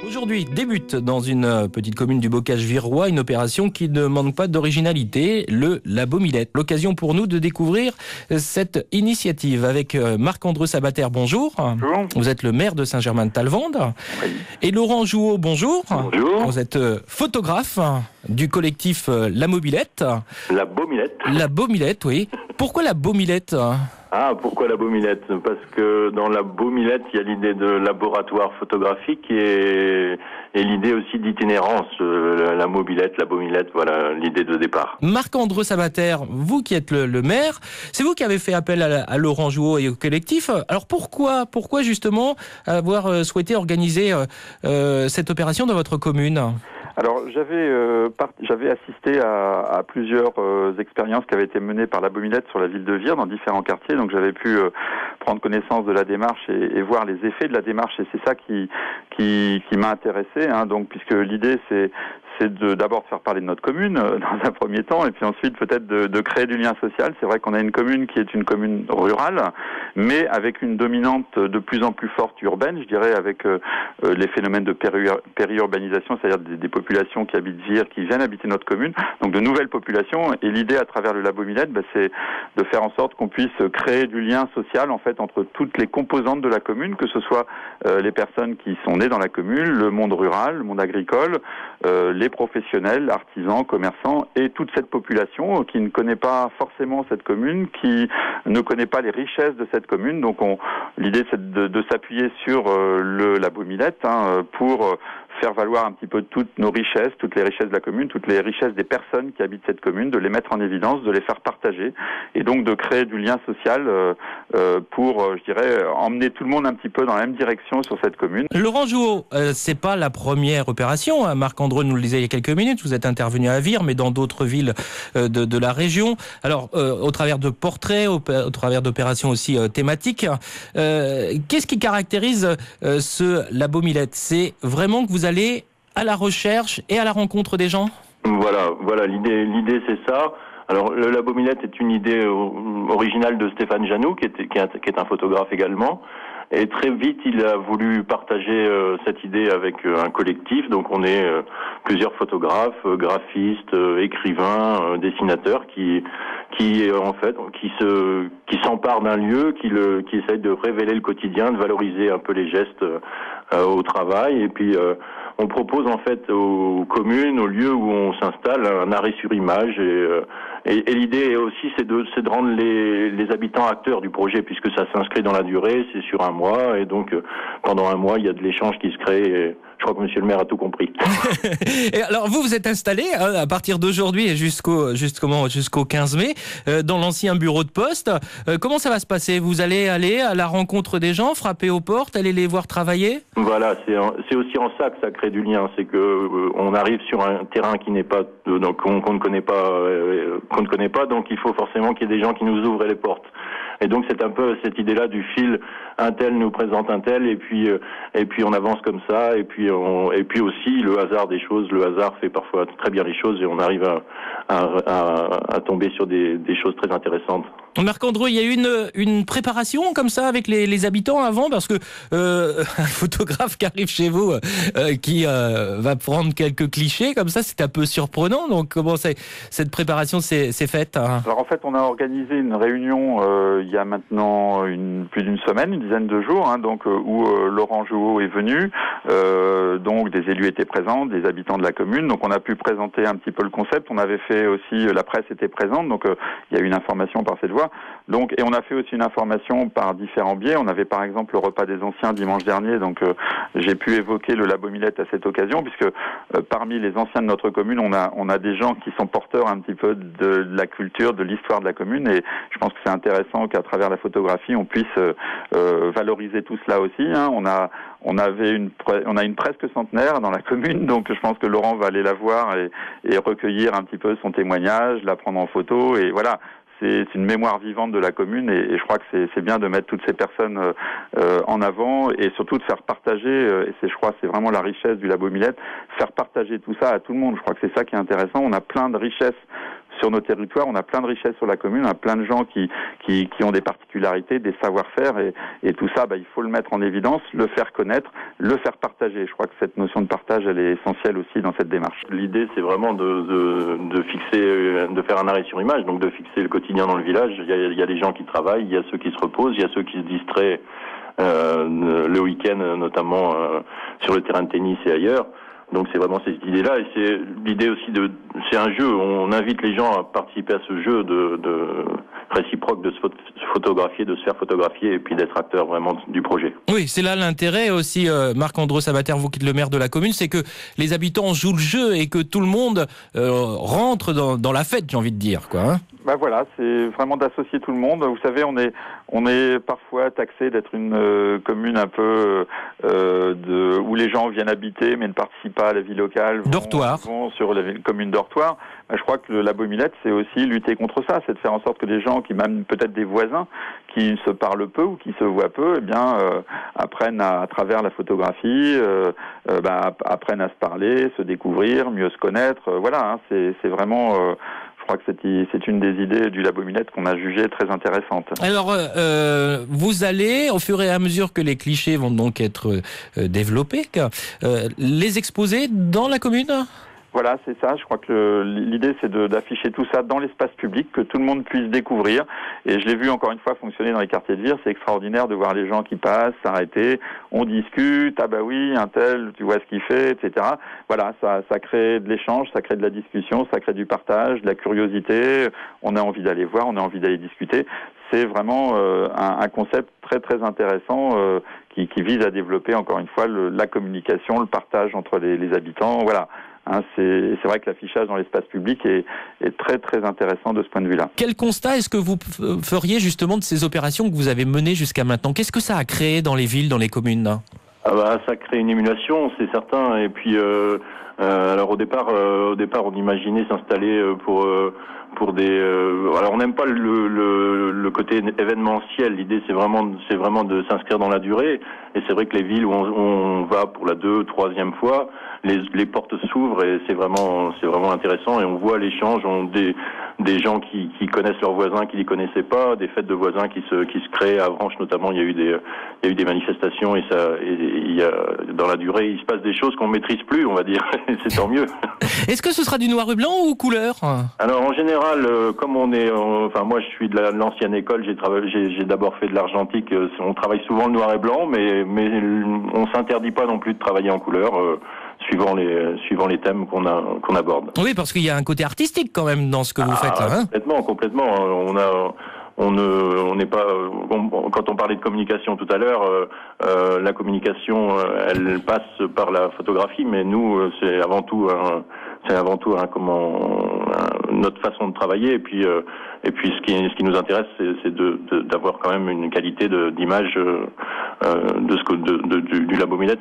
Aujourd'hui débute dans une petite commune du Bocage-Virois une opération qui ne manque pas d'originalité, le Labo Millette. L'occasion pour nous de découvrir cette initiative avec Marc-André Sabater, bonjour. Bonjour. Vous êtes le maire de Saint-Germain-de-Talvende. Oui. Et Laurent Jouot, bonjour. Bonjour. Vous êtes photographe du collectif La Mobilette. La Beaumillette. La Beaumillette, oui. Pourquoi la Beaumillette ? Ah, pourquoi la Beaumillette? Parce que dans la Beaumillette, il y a l'idée de laboratoire photographique et l'idée aussi d'itinérance. La Mobilette, la Beaumillette, voilà l'idée de départ. Marc-André Sabater, vous qui êtes le maire, c'est vous qui avez fait appel à Laurent Jouot et au collectif. Alors pourquoi justement avoir souhaité organiser cette opération dans votre commune ? Alors j'avais assisté à plusieurs expériences qui avaient été menées par la Beaumillette sur la ville de Vire dans différents quartiers, donc j'avais pu prendre connaissance de la démarche et voir les effets de la démarche, et c'est ça qui m'a intéressé, hein, donc puisque l'idée c'est d'abord de faire parler de notre commune dans un premier temps, et puis ensuite peut-être de créer du lien social. C'est vrai qu'on a une commune qui est une commune rurale, mais avec une dominante de plus en plus forte urbaine, je dirais, avec les phénomènes de périurbanisation, c'est-à-dire des populations qui habitent Vire, qui viennent habiter notre commune, donc de nouvelles populations. Et l'idée à travers le Labo Millette, c'est de faire en sorte qu'on puisse créer du lien social en fait entre toutes les composantes de la commune, que ce soit les personnes qui sont nées dans la commune, le monde rural, le monde agricole, les professionnels, artisans, commerçants et toute cette population qui ne connaît pas forcément cette commune, qui ne connaît pas les richesses de cette commune. Donc l'idée c'est de s'appuyer sur le Labo Millette pour faire valoir un petit peu toutes nos richesses, toutes les richesses de la commune, toutes les richesses des personnes qui habitent cette commune, de les mettre en évidence, de les faire partager et donc de créer du lien social pour, je dirais, emmener tout le monde un petit peu dans la même direction sur cette commune. Laurent Jouot, c'est pas la première opération, hein. Marc-André nous le disait il y a quelques minutes, vous êtes intervenu à Vire, mais dans d'autres villes de la région. Alors, au travers de portraits, au travers d'opérations aussi thématiques, qu'est-ce qui caractérise ce Labo Millette ? C'est vraiment que vous allez à la recherche et à la rencontre des gens ? Voilà, l'idée c'est ça. Alors le Labo Millette est une idée originale de Stéphane Janoux, qui est un photographe également. Et très vite, il a voulu partager cette idée avec un collectif. Donc on est plusieurs photographes, graphistes, écrivains, dessinateurs qui s'emparent d'un lieu, qui essayent de révéler le quotidien, de valoriser un peu les gestes au travail. Et puis on propose en fait aux communes, aux lieux où on s'installe, un arrêt sur image. Et l'idée aussi, c'est de rendre les habitants acteurs du projet, puisque ça s'inscrit dans la durée, c'est sur un mois, et donc pendant un mois, il y a de l'échange qui se crée. Et je crois que Monsieur le maire a tout compris. Et alors vous êtes installé à partir d'aujourd'hui et jusqu'au 15 mai dans l'ancien bureau de poste. Comment ça va se passer ? Vous allez aller à la rencontre des gens, frapper aux portes, aller les voir travailler ? Voilà, c'est aussi en ça que ça crée du lien. C'est que on arrive sur un terrain qui n'est pas donc qu'on ne connaît pas, donc il faut forcément qu'il y ait des gens qui nous ouvrent les portes. Et donc c'est un peu cette idée-là du fil, un tel nous présente un tel, et puis on avance comme ça, et puis aussi le hasard des choses. Le hasard fait parfois très bien les choses, et on arrive à tomber sur des choses très intéressantes. Marc-André, il y a eu une préparation comme ça avec les habitants avant, parce que un photographe qui arrive chez vous, qui va prendre quelques clichés comme ça, c'est un peu surprenant. Donc comment cette préparation s'est faite, hein ? Alors en fait, on a organisé une réunion il y a maintenant plus d'une semaine, une dizaine de jours, où Laurent Jouot est venu, donc des élus étaient présents, des habitants de la commune, donc on a pu présenter un petit peu le concept. On avait fait aussi, la presse était présente, donc il y a eu une information par cette voie. Donc, et on a fait aussi une information par différents biais. On avait par exemple le repas des anciens dimanche dernier, donc j'ai pu évoquer le Labo Millette à cette occasion, puisque parmi les anciens de notre commune, on a des gens qui sont porteurs un petit peu de la culture, de l'histoire de la commune, et je pense que c'est intéressant qu'à travers la photographie, on puisse valoriser tout cela aussi, hein. On a une presque centenaire dans la commune, donc je pense que Laurent va aller la voir et recueillir un petit peu son témoignage, la prendre en photo, et voilà. C'est une mémoire vivante de la commune, et je crois que c'est bien de mettre toutes ces personnes en avant, et surtout de faire partager, et je crois que c'est vraiment la richesse du Labo Millette, faire partager tout ça à tout le monde. Je crois que c'est ça qui est intéressant. On a plein de richesses sur nos territoires, on a plein de richesses sur la commune, on a plein de gens qui ont des particularités, des savoir-faire, et tout ça, il faut le mettre en évidence, le faire connaître, le faire partager. Je crois que cette notion de partage, elle est essentielle aussi dans cette démarche. L'idée, c'est vraiment de fixer, de faire un arrêt sur image, donc de fixer le quotidien dans le village. Il y a des gens qui travaillent, il y a ceux qui se reposent, il y a ceux qui se distraient le week-end, notamment sur le terrain de tennis et ailleurs. Donc c'est vraiment cette idée-là, et c'est l'idée aussi c'est un jeu. On invite les gens à participer à ce jeu de réciproque, de se photographier, de se faire photographier, et puis d'être acteur vraiment du projet. Oui, c'est là l'intérêt aussi, Marc-André Sabater, vous qui êtes le maire de la commune, c'est que les habitants jouent le jeu et que tout le monde rentre dans la fête, j'ai envie de dire, quoi. Hein. Voilà, c'est vraiment d'associer tout le monde. Vous savez, on est parfois taxé d'être une commune un peu où les gens viennent habiter mais ne participent pas à la vie locale, vont sur la commune dortoir. Je crois que la Baumillette, c'est aussi lutter contre ça, c'est de faire en sorte que les gens, qui même peut-être des voisins, qui se parlent peu ou qui se voient peu, apprennent à travers la photographie, apprennent à se parler, se découvrir, mieux se connaître. C'est vraiment... Je crois que c'est une des idées du Labo Millette qu'on a jugée très intéressante. Alors, vous allez, au fur et à mesure que les clichés vont donc être développés, les exposer dans la commune ? Voilà, c'est ça. Je crois que l'idée, c'est d'afficher tout ça dans l'espace public, que tout le monde puisse découvrir. Et je l'ai vu encore une fois fonctionner dans les quartiers de Vire. C'est extraordinaire de voir les gens qui passent, s'arrêter, on discute. Ah oui, un tel, tu vois ce qu'il fait, etc. Voilà, ça crée de l'échange, ça crée de la discussion, ça crée du partage, de la curiosité. On a envie d'aller voir, on a envie d'aller discuter. C'est vraiment un concept très très intéressant qui vise à développer encore une fois la communication, le partage entre les habitants. Voilà. C'est vrai que l'affichage dans l'espace public est très très intéressant de ce point de vue-là. Quel constat est-ce que vous feriez justement de ces opérations que vous avez menées jusqu'à maintenant ? Qu'est-ce que ça a créé dans les villes, dans les communes ? Ça crée une émulation, c'est certain. Et puis, alors au départ, on imaginait s'installer pour des. Alors on n'aime pas le côté événementiel. L'idée, c'est vraiment de s'inscrire dans la durée. Et c'est vrai que les villes où on va pour la 2e, 3e fois, les portes s'ouvrent et c'est vraiment intéressant. Et on voit l'échange, des gens qui connaissent leurs voisins, qui les connaissaient pas, des fêtes de voisins qui se créent. À Avranches notamment, il y a eu des manifestations et dans la durée, il se passe des choses qu'on maîtrise plus, on va dire. C'est tant mieux. Est-ce que ce sera du noir et blanc ou couleur ? Alors en général, comme moi je suis de l'ancienne école, j'ai d'abord fait de l'argentique. On travaille souvent le noir et blanc, mais on s'interdit pas non plus de travailler en couleur. Suivant les thèmes qu'on aborde. Oui, parce qu'il y a un côté artistique quand même dans ce que vous faites. Hein. Complètement. On n'est pas. Quand on parlait de communication tout à l'heure, la communication, elle passe par la photographie, mais nous, c'est avant tout notre façon de travailler. Et puis ce qui nous intéresse, c'est d'avoir quand même une qualité d'image du Labo Millette.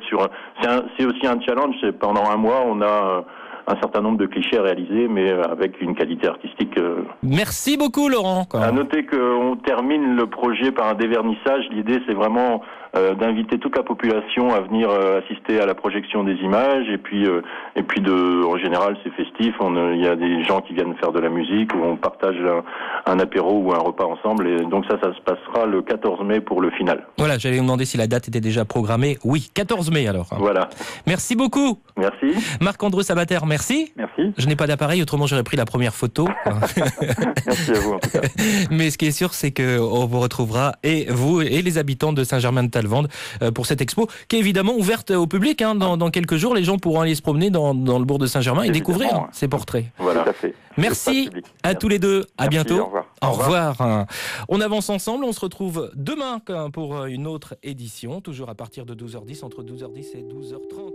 C'est aussi un challenge. C'est pendant un mois, on a un certain nombre de clichés à réaliser, mais avec une qualité artistique. Merci beaucoup, Laurent. À noter qu'on termine le projet par un dévernissage. L'idée, c'est vraiment d'inviter toute la population à venir assister à la projection des images. Et puis en général, c'est festif. Il y a des gens qui viennent faire de la musique, où on partage un apéro ou un repas ensemble. Et donc ça se passera le 14 mai pour le final. Voilà, j'allais vous demander si la date était déjà programmée. Oui, 14 mai alors. Voilà. Merci beaucoup. Merci. Marc-André Sabater, merci. Merci. Je n'ai pas d'appareil, autrement j'aurais pris la première photo. Merci à vous en tout cas. Mais ce qui est sûr, c'est qu'on vous retrouvera, et vous et les habitants de Saint-Germain-de-Talvende, pour cette expo, qui est évidemment ouverte au public. Dans quelques jours, les gens pourront aller se promener dans le bourg de Saint-Germain et découvrir ces portraits. Voilà. Tout à fait. Merci à tous les deux. À bientôt. Au revoir. Au revoir. On avance ensemble. On se retrouve demain pour une autre édition, toujours à partir de 12h10, entre 12h10 et 12h30.